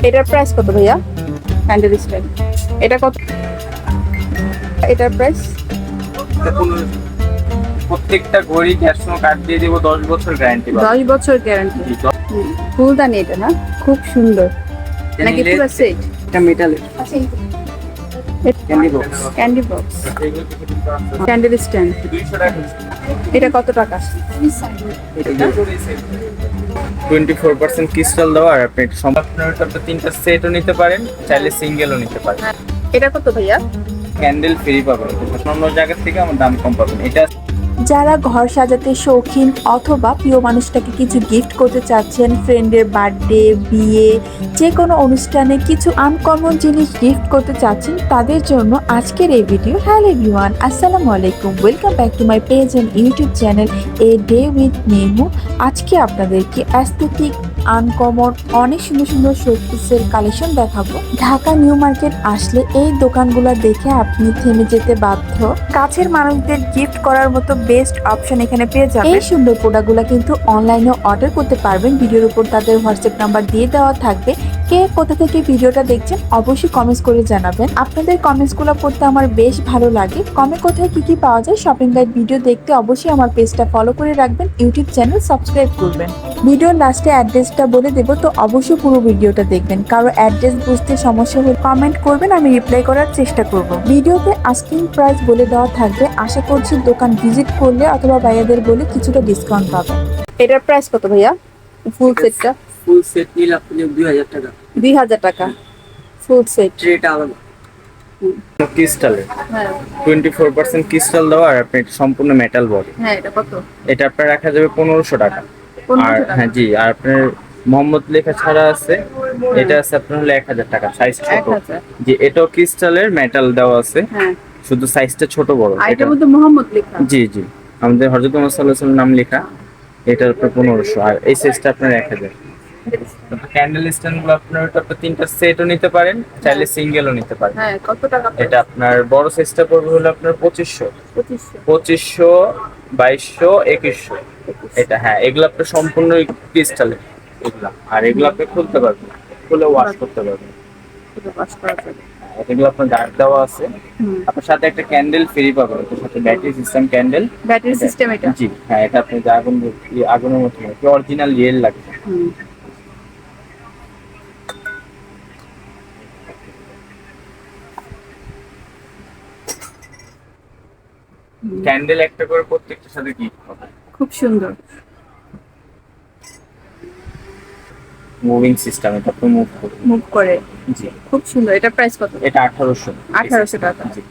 এটার প্রাইস কত ভাইয়া? হ্যান্ডেল স্ট্যান্ড এটা কত? এটার প্রাইস প্রত্যেকটা ঘড়ি ক্যাশনো কার্ড দিয়ে দিব, 10 বছর গ্যারান্টি পাবেন। 10 বছর গ্যারান্টি। ফুলদানি এটা না, খুব সুন্দর। নাকি পুরো সেট? এটা মেটালের আচ্ছা, candy box. Candy box, candle stand. 200 টাকা। এটা কত টাকা? 24% ক্রিস্টাল দেওয়া, আর আপনি সম্পূর্ণ তিনটা সেটও নিতে পারেন, চাইলে সিঙ্গেলও নিতে পারেন। এটা কত ভাইয়া? ক্যান্ডেল ফ্রি পাবেন, অন্য জায়গা থেকে আমার দাম কম পাবেন। এটা যারা ঘর সাজাতে শৌখিন অথবা প্রিয় মানুষটাকে কিছু গিফট করতে চাচ্ছেন, ফ্রেন্ডের বার্থডে, বিয়ে, যে কোনো অনুষ্ঠানে কিছু আনকমন জিনিস গিফট করতে চাচ্ছেন, তাদের জন্য আজকের এই ভিডিও। হ্যালো এভরিওয়ান, আসসালামু আলাইকুম, welcome back to my page and YouTube channel a day with Nemu. আজকে আপনাদেরকে অ্যাস্থেটিক আনকমন অনেক সুন্দর সুন্দর শোপিসের কালেকশন দেখাবো। ঢাকা নিউ মার্কেট আসলে এই দোকানগুলো দেখে আপনি থেমে যেতে বাধ্য। কাছের মানুষদের গিফট করার মতো বেস্ট অপশন এখানে পেয়ে যাবেন। এই সুন্দর প্রোডাক্টগুলো কিন্তু অনলাইনে অর্ডার করতে পারবেন। ভিডিওর উপর তাদের হোয়াটসঅ্যাপ নাম্বার দিয়ে দেওয়া থাকবে। কে কোথা থেকে ভিডিওটা দেখছেন অবশ্যই কমেন্টস করে জানাবেন। আপনাদের কমেন্টসগুলো পড়তে আমার বেশ ভালো লাগে। কমে কোথায় কি কি পাওয়া যায় শপিং গাইড ভিডিও দেখতে অবশ্যই আমার পেজটা ফলো করে রাখবেন, ইউটিউব চ্যানেল সাবস্ক্রাইব করবেন। ভিডিওর লাস্টে অ্যাড্রেসটা বলে দেবো, তো অবশ্যই পুরো ভিডিওটা দেখবেন। কারো অ্যাড্রেস বুঝতে সমস্যা হলে কমেন্ট করবেন, আমি রিপ্লাই করার চেষ্টা করব। ভিডিওতে আস্কিং প্রাইস বলে দেওয়া থাকবে। আশা করছি দোকান ভিজিট করলে অথবা ভাইয়াদের বলে কিছুটা ডিসকাউন্ট পাবেন। এটার প্রাইস কত ভাইয়া? ফুল সেটটা ফুল সেট নিলে আপনি 2000 টাকা। 2000 টাকা ফুল সেট। ট্রেটা আলাদা। ক্রিস্টালের হ্যাঁ 24% ক্রিস্টাল দেওয়া, আর আপনি সম্পূর্ণ মেটাল বডি। হ্যাঁ, এটা কত? এটা আপনার রাখা যাবে 1500 টাকা। 1500 আর টাকা? হ্যাঁ জি, আর আপনার মোহাম্মদ লেখা ছাড়া আছে, এটা আছে আপনার হলো 1000 টাকা, সাইজ ছোট। 1000? জি, এটাও ক্রিস্টালের, মেটাল দেওয়া আছে, হ্যাঁ, শুধু সাইজটা ছোট বড়। আর এটার মধ্যে মোহাম্মদ লেখা? জি জি, আমাদের হযরত মুহাম্মদ সাল্লাল্লাহু আলাইহি ওয়াসাল্লাম নাম লেখা। এটার উপর 1500, আর এই সাইজটা আপনার 1000। ক্যান্ডেল স্ট্যান্ড গুলো আপনার তিনটা সেটও নিতে পারেন, চাইলে সিঙ্গেলও নিতে পারেন। হ্যাঁ, কত টাকা? এটা আপনার বড় সাইজটা পড়বে হলো আপনার 2500, 2500। 2200, 2100। এটা হ্যাঁ, এগুলো আপনার সম্পূর্ণ ক্রিস্টালের এগুলা, আর এগুলো আপনি খুলতে পারবেন, খুলে ওয়াশ করতে পারবেন। এটা পাস করা যাবে। এগুলো আপনার গার্ড দেওয়া আছে, আপনার সাথে একটা ক্যান্ডেল ফ্রি পাবেন, এর সাথে battery system candle. Battery system এটা? জি হ্যাঁ, এটা আপনি যে আগুনের মতো অরিজিনাল রিয়েল লাগবে। ক্যান্ডেল একটা করে প্রত্যেকটার সাথে গিফট পাবেন। খুব সুন্দর। মুভিং সিস্টেম, এটা আপনি মুভ করবেন। মুভ করে? জি, খুব সুন্দর। এটা প্রাইস কত? এটা 1800। 1800 টাকা। জি,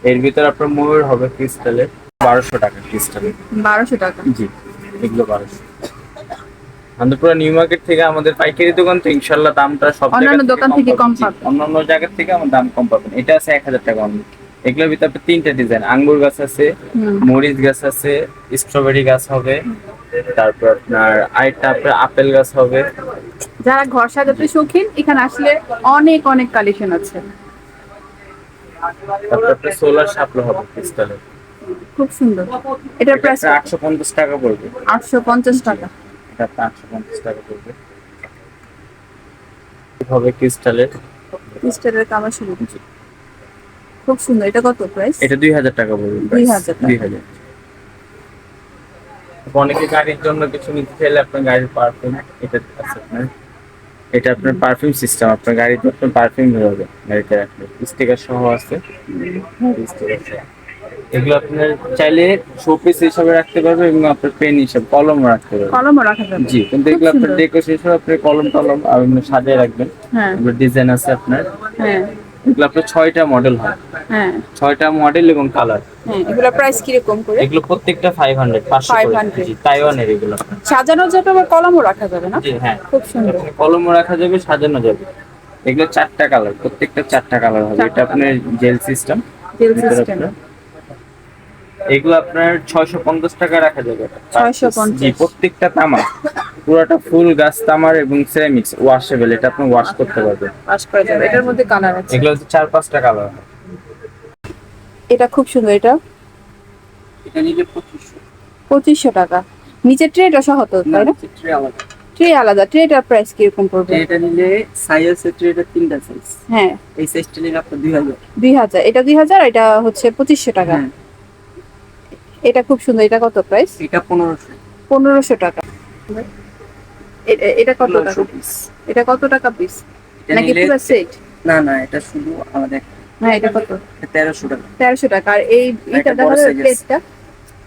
এর ভিতর আপনার ময়ূর হবে ক্রিস্টালের, 1200 টাকা ক্রিস্টালের। 1200 টাকা? জি, এগুলো 1200। আমাদের পুরো নিউ মার্কেট থেকে আমাদের পাইকারি দোকান, তো ইনশাআল্লাহ দামটা সব অন্যান্য দোকান থেকে কম জি, পাবেন। অন্যান্য জায়গা থেকে আমার দাম কম পাবেন। এটা আছে 1000 টাকা অনলি। এগুলোর ভিতরে আপনার তিনটা ডিজাইন, আঙ্গুর গাছ আছে, মরিচ গাছ আছে, স্ট্রবেরি গাছ হবে, তারপর আপনার আরেকটা আপনার আপেল গাছ হবে। যারা ঘর সাজাতে শৌখিন এখানে আসলে অনেক অনেক কালেকশন আছে। তারপর আপনার সোলার শাপলা হবে ক্রিস্টালের। খুব সুন্দর। এটার প্রাইস 850 টাকা পড়বে। 850 টাকা? এটা আপনার 850 টাকা পড়বে। হবে ক্রিস্টালের, ক্রিস্টালের কালার শুরু। খুব সুন্দর। এটা কত প্রাইস? এটা 2000 টাকা পড়বে। 2000 টাকা। 2000। অনেকে গাড়ির জন্য কিছু নিতে চাইলে আপনার গাড়ির পারফিউম, এটা আছে আপনার, এটা আপনার পারফিউম সিস্টেম, আপনার গাড়িতে আপনার পারফিউম বেরোবে গাড়িতে রাখলে, স্টিকার সহ আছে। স্টিকার সহ এগুলো আপনার চাইলে শোপিস হিসাবে রাখতে পারবে, এবং আপনার পেন হিসাবে কলমও রাখতে পারবে। কলমও রাখা যাবে? জি, কিন্তু খুব এগুলো আপনার সুন্দর। ডেকোরেশন হিসাবে আপনি কলম টলম আর এমনি সাজিয়ে রাখবেন। হ্যাঁ এগুলো ডিজাইন আছে আপনার। হ্যাঁ এগুলো আপনার 6টা মডেল হয়, হ্যাঁ 6টা মডেল এবং কালার। হ্যাঁ। এগুলোর প্রাইস কি রকম করে? এগুলো প্রত্যেকটা 500, 500 করে। 500? জি, তাইওয়ানের এগুলো। সাজানো যাবে, আবার কলমও রাখা যাবে না? জি হ্যাঁ, খুব সুন্দর। আপনি কলমও রাখা যাবে, সাজানো যাবে। এগুলো 4টা কালার, প্রত্যেকটা 4টা কালার হবে। এটা আপনার জেল সিস্টেম। Jail system? এগুলো আপনার 650 টাকা রাখা যাবে। 650? জি, প্রত্যেকটা তামা, পুরোটা ফুল গাছ তামার এবং সিরামিক্স ওয়াশেবল, এটা আপনি ওয়াশ করতে পারবেন। পাস করা যাবে। এটার মধ্যে কালার আছে? এগুলো 4-5টা কালার। এটা খুব সুন্দর। এটা এটা নিলে 2500। 2500 টাকা। নিচের ট্রেটা সহ তো, তাই না? ট্রে আলাদা। ট্রে আলাদা, ট্রেটার প্রাইস কিরকম পড়বে? এটা নিলে সাইজ আছে ট্রেটা 3টা সাইজ। হ্যাঁ, এই সাইজটা নিলে আপনার 2000। 2000, এটা 2000, এটা হচ্ছে 2500 টাকা। হ্যাঁ, এটা খুব সুন্দর, এটা কত প্রাইস? এটা 1500। 1500 টাকা। এটা কত টাকা? 1500 পিস। এটা কত টাকা পিস? এটা নাকি নিলে পুরো সেট? না না, এটা শুধু আলাদা একটা। হ্যাঁ, এটা কত? এটা 1300 টাকা। 1300 টাকা। আর এই এটা একটা দেখা বড় যায় size আছে। প্লেটটা,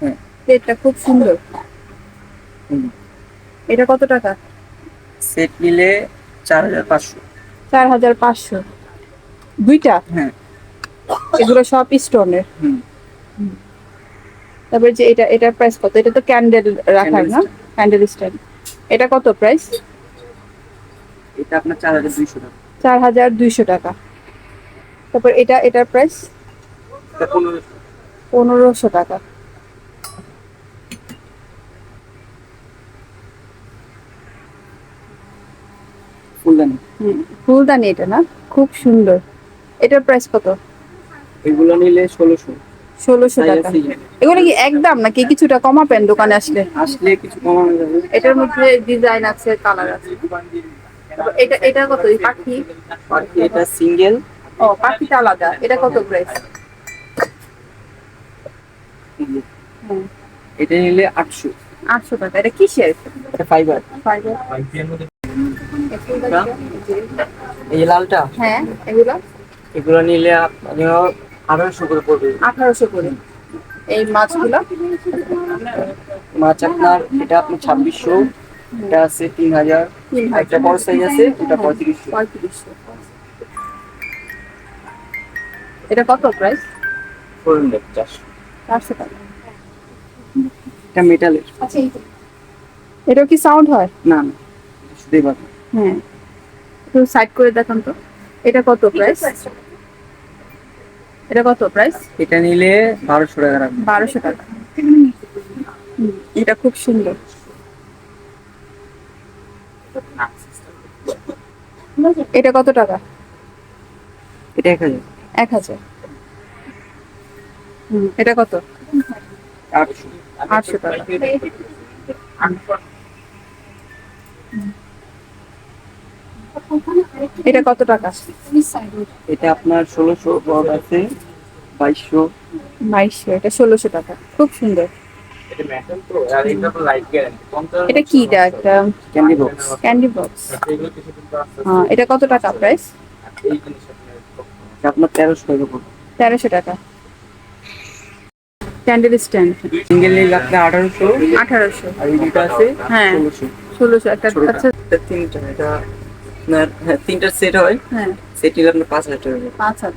হ্যাঁ। প্লেটটা খুব সুন্দর। হুম। এটা কত টাকা? সেট নিলে 4500। 4500 দুইটা। হ্যাঁ। এগুলো সব স্টোনের। হুম। তারপরে যে এটার প্রাইস কত? এটা তো ক্যান্ডেল রাখার না, ক্যান্ডেল স্ট্যান্ড। এটা কত প্রাইস? এটা আপনার 4200 টাকা। 4200 টাকা। তারপর এটার প্রাইস এটা 1500। 1500 টাকা। ফুলদানি। ফুলদানি, এটা না, খুব সুন্দর। এটার প্রাইস কত? এগুলো নিলে 1600। 1600 টাকা। এগুলো কি একদম নাকি কিছুটা কমাবেন দোকানে আসলে? আসলে কিছু কমানো যাবে। এটার মধ্যে ডিজাইন আছে, কালার আছে। তারপর এটা কত? এই পাখি? বাকি এটা সিঙ্গেল। ও, পাখিটা আলাদা। এটা কত প্রাইস? এটা নিলে 800। 800 টাকা। এটা কিসের? এটা ফাইবার। ফাইবার। এই লালটা, হ্যাঁ, এগুলো এগুলো নিলে আপনার 1800 করে পড়বে। 1800 করে। এই মাছগুলো মাছ আপনার এটা আপনার 2600। এটা আছে 3000। 3000। একটা বড় সাইজ আছে, এটা 3500। 3500। এটা কত প্রাইস? 400। 400 টাকা। এটা মেটালের। এটাও কি সাউন্ড হয়? না না, শুধুই বাদ। হ্যাঁ, একটু সাইড করে দেখান তো। এটা কত প্রাইস? এটা কত প্রাইস? এটা নিলে 1200 টাকা রাখবে। 1200 টাকা। এটা খুব সুন্দর। এটা কত টাকা? এটা 1000। 1000। এটা কত? 800। 800 টাকা। এটা কত টাকা? এটা আপনার 1600 বড় আছে 2200। 2200। এটা 1600 টাকা। খুব সুন্দর। এটা মেটাল তো, আর এটা তো লাইট গ্যারান্টি। এটা কি? এটা একটা ক্যান্ডি বক্স। Candy box. এগুলো কিছু কিন্তু আছে। এটা কত টাকা প্রাইস? এই জিনিস আপনার এটা আপনার 1300 টাকা পড়বে। 1300 টাকা। ক্যান্ডেল স্ট্যান্ড সিঙ্গেল নিলে আপনি 1800। 1800। আর এই দুটো আছে হ্যাঁ। 1600। 1600 একটা। ছোটটা। আচ্ছা, এটা তিনটা, এটা আপনার তিনটা সেট হয়। হ্ঁ, সেট নিলে আপনার 5000 টাকা পড়বে। 5000।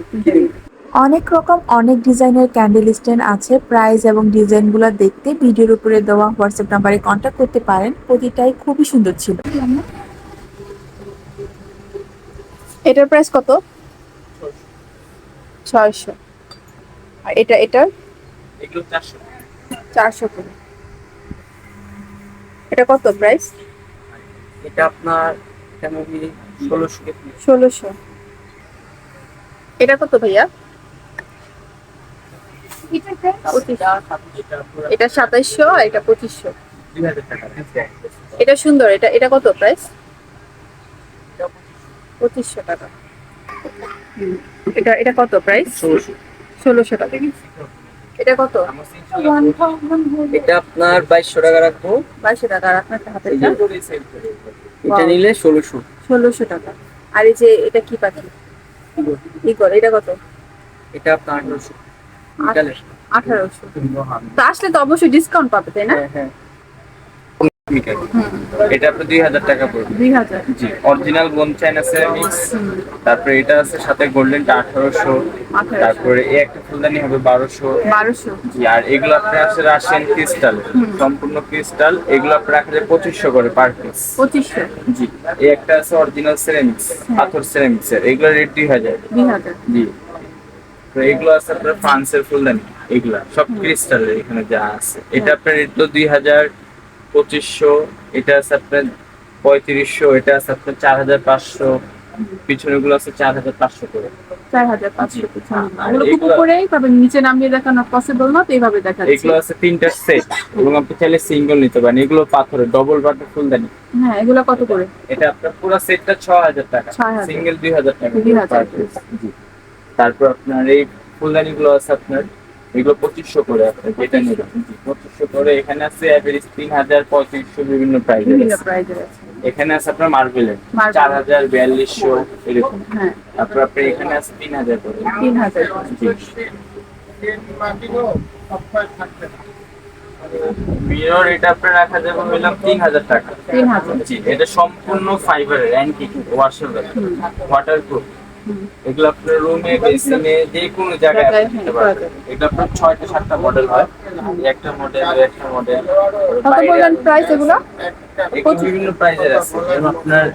অনেক রকম অনেক ডিজাইনের ক্যান্ডেল স্ট্যান্ড আছে। প্রাইস এবং ডিজাইনগুলো দেখতে ভিডিওর উপরে দেওয়া হোয়াটসঅ্যাপ নাম্বারে কন্ট্যাক্ট করতে পারেন। প্রতিটাই খুবই সুন্দর ছিল। এটার প্রাইস কত? 600। আর এটা এগুলো 400। 400 করে। এটা কত প্রাইস? এটা আপনার কেন কি 1600। 1600। এটা কত ভাইয়া? 2500। এটা 2700 আর এটা 2500। 2000 টাকা। এটা সুন্দর। এটা কত প্রাইস? 2500 টাকা। এটা কত প্রাইস? 1600 টাকা। এটা কত? এটা আপনার 2200 টাকা রাখবো। 2200 টাকা। আর আপনার হাতে এটা নিলে 1600। 1600 টাকা। আর এই যে এটা কি পাখি? ইগল। এটা কত? এটা আপনার 1800। মেটালের। 1800। তো আসলে তো অবশ্যই ডিসকাউন্ট পাবে, তাই না? হ্যাঁ হ্যাঁ। এটা আপনার 2000 টাকা পড়বে। 2000। জি, অরিজিনাল বোন চেইন আছে মিক্স। তারপরে এটা আছে সাথে গোল্ডেনটা 1800। 1800। তারপরে এই একটা ফুলদানি হবে 1200। 1200। জি, আর এগুলো আপনার আছে রাশিয়ান ক্রিস্টাল, সম্পূর্ণ ক্রিস্টাল। এগুলো আপনার রাখা যায় 2500 করে পার পিস। 2500। জি, এই একটা আছে অরিজিনাল সিরামিক্স, পাথর সিরামিক্স এর, এগুলো রেট 2000। 2000। জি, তো এগুলো আছে আপনার ফ্রান্সের ফুলদানি। এগুলা সব ক্রিস্টালের এখানে যা আছে। এটা আপনার রেট তো 2000, 2500। এটা আছে আপনার 3500। এটা আছে আপনার 4500। পিছনে গুলো আছে 4500 করে। 4500 পিছনে। আর ওগুলো খুব এগুলো- উপরেই পাবেন, নিচে নামিয়ে দেখানো পসিবল না, তো এইভাবে দেখাচ্ছি। এগুলো আছে 3টা সেট এবং আপনি চাইলে সিঙ্গেল নিতে পারেন। এগুলো পাথরের ডবল বাটের ফুলদানি। হ্যাঁ, এগুলো কত করে? এটা আপনার পুরো সেটটা 6000 টাকা, 6000 সিঙ্গেল 2000 টাকা 2000 per piece। জি। তারপর আপনার এই ফুলদানি গুলো আছে আপনার, এগুলো 2500 করে আপনার যেটা নেবেন। 2500 করে। এখানে আছে এভারেজ 3000, 3500 বিভিন্ন প্রাইস বিভিন্ন আছে। প্রাইজের আছে। এখানে আছে আপনার মার্বেলের Marble। 4000, 4200 এরকম। হ্যাঁ, তারপর আপনার এখানে আছে 3000 করে। 3000। জি। মিরর এটা আপনার রাখা যাবে হইলাম 3000 টাকা। 3000। জি, এটা সম্পূর্ণ ফাইবারের, অ্যান্টিক, ওয়াশেবল, ওয়াটারপ্রুফ। এগুলো আপনার রুমে, বেসিনে, যে কোনো জায়গায় আপনি দিতে পারবেন। এটা আপনার 6টা 7টা মডেল হয়, একটা মডেল, একটা মডেল। কত বললেন প্রাইস এগুলো? এগুলো বিভিন্ন প্রাইজের আছে। যেমন আপনার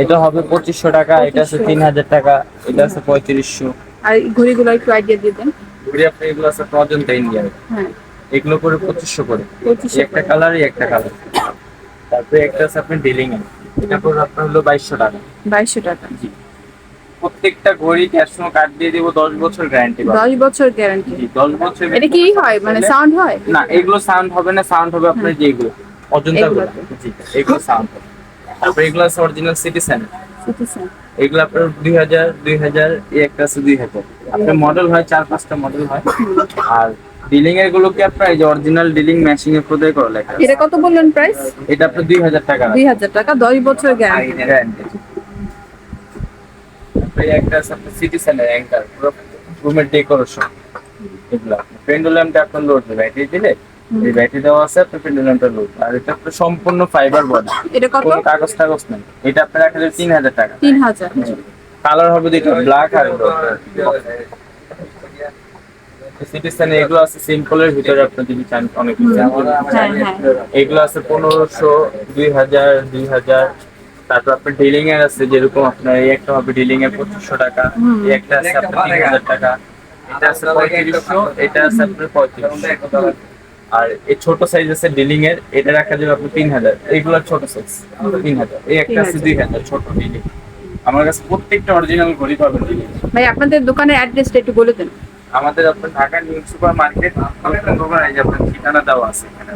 এটা হবে 2500 টাকা, এটা আছে 3000 টাকা, এটা আছে 3500। আর এই ঘড়িগুলো একটু আইডিয়া দিয়ে দেন। ঘুরে আপনি এগুলো আছে অজন্তা ইন্ডিয়ান, হ্যাঁ, এগুলো করে 2500 করে। 2500 এই একটা কালার, একটা কালার। তারপরে একটা আছে আপনার ডিলিং এর, এটা করে আপনার হলো 2200 টাকা। 2200 টাকা। জি। প্রত্যেকটা ঘড়ি ক্যাশনো কার্ড দিয়ে দেবো, 10 বছর গ্যারান্টি পাবেন। 10 বছর গ্যারান্টি। জি, 10 বছর। এটা কি হয়, মানে সাউন্ড হয়? না, এগুলো সাউন্ড হবে না, সাউন্ড হবে আপনার যেগুলো অজন্তা গুলো। এগুলোতে। জি, এগুলো সাউন্ড হবে। তারপরে এগুলো আছে অরিজিনাল সিটিসেন, সিটিসেন। এগুলো আপনার 2000 এই একটা আছে 2000। আপনার মডেল হয় 4-5টা মডেল হয়। আর ডিলিং এর গুলো কি আপনার এই যে অরিজিনাল ডিলিং মেশিং এ খোদাই করা লেখা আছে। এটা কত বললেন প্রাইস? এটা আপনার 2000 টাকা। 2000 টাকা, 10 বছর গ্যারান্টি। গ্যারান্টি। তারপরে একটা আছে আপনার সিটিসেনের অ্যাঙ্কার, পুরো রুমের ডেকোরেশন। এগুলো পেন্ডুলামটা আপনার লোড হবে, ব্যাটারি দিলে এই ব্যাটারি দেওয়া আছে, আপনার পেন্ডুলামটা লোড। আর এটা আপনার সম্পূর্ণ ফাইবার বডি, এটা কত? কোনো কাগজ টাগজ নেই। এটা আপনার রাখা যাবে 3000 টাকা। 3000। কালার হবে দুটো, ব্ল্যাক আর সিটিসেনে। এগুলো আছে সিম্পলের ভিতরে, আপনি যদি চান অনেক কিছু। হ্যাঁ, হ্যাঁ। এগুলো আছে 1500, 2000, 2000। তারপর আপনার ডিলিং এর আছে, যেরকম আপনার এই একটা হবে ডিলিং এর 2500 টাকা, এই একটা আছে আপনার 3000 টাকা, এটা আছে 3500, এটা আছে আপনার 3500। আর এই ছোট সাইজ আছে ডিলিং এর, এটা রাখা যাবে আপনার 3000। এইগুলো ছোট সাইজ 3000। এই একটা আছে 2000 ছোট ডিলিং। আমার কাছে প্রত্যেকটা অরিজিনাল ঘড়ি পাবেন ডিলিং। ভাই, আপনাদের দোকানের অ্যাড্রেসটা একটু বলে দেন। আমাদের আপনার ঢাকা নিউ সুপার মার্কেট, এই যে আপনার ঠিকানা দেওয়া আছে এখানে।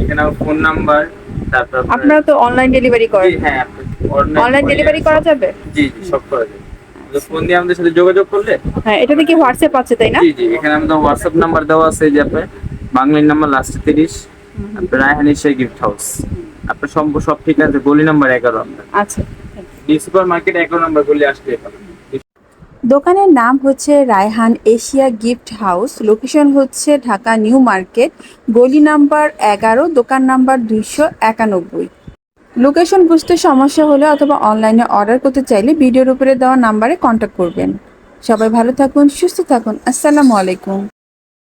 এখানে আমার ফোন নাম্বার, তারপর আপনারা তো অনলাইন ডেলিভারি করেন? জি, হ্যাঁ, আপনি অনলাইন ডেলিভারি করা যাবে? জি জি, সব করা যাবে। তো ফোন দিয়ে আমাদের সাথে যোগাযোগ করলে। হ্যাঁ, এটাতে কি হোয়াটসঅ্যাপ আছে, তাই না? জি জি, এখানে আমাদের হোয়াটসঅ্যাপ নাম্বার দেওয়া আছে, যে আপনার বাংলার নাম্বার লাস্টে 30, আপনার রায়হানি সেই গিফট হাউস। আপনার সব ঠিক আছে, গলি নাম্বার 11 আপনার আচ্ছা। ডি সুপার মার্কেট 11 নাম্বার গলি আসলে পাবেন। দোকানের নাম হচ্ছে Raihan Asia gift house. Location হচ্ছে ঢাকা নিউ মার্কেট, গলি নাম্বার 11, দোকান নাম্বার 291। লোকেশন বুঝতে সমস্যা হলে অথবা অনলাইনে অর্ডার করতে চাইলে ভিডিওর উপরে দেওয়া নাম্বারে কন্ট্যাক্ট করবেন। সবাই ভালো থাকুন, সুস্থ থাকুন। আসসালামু আলাইকুম।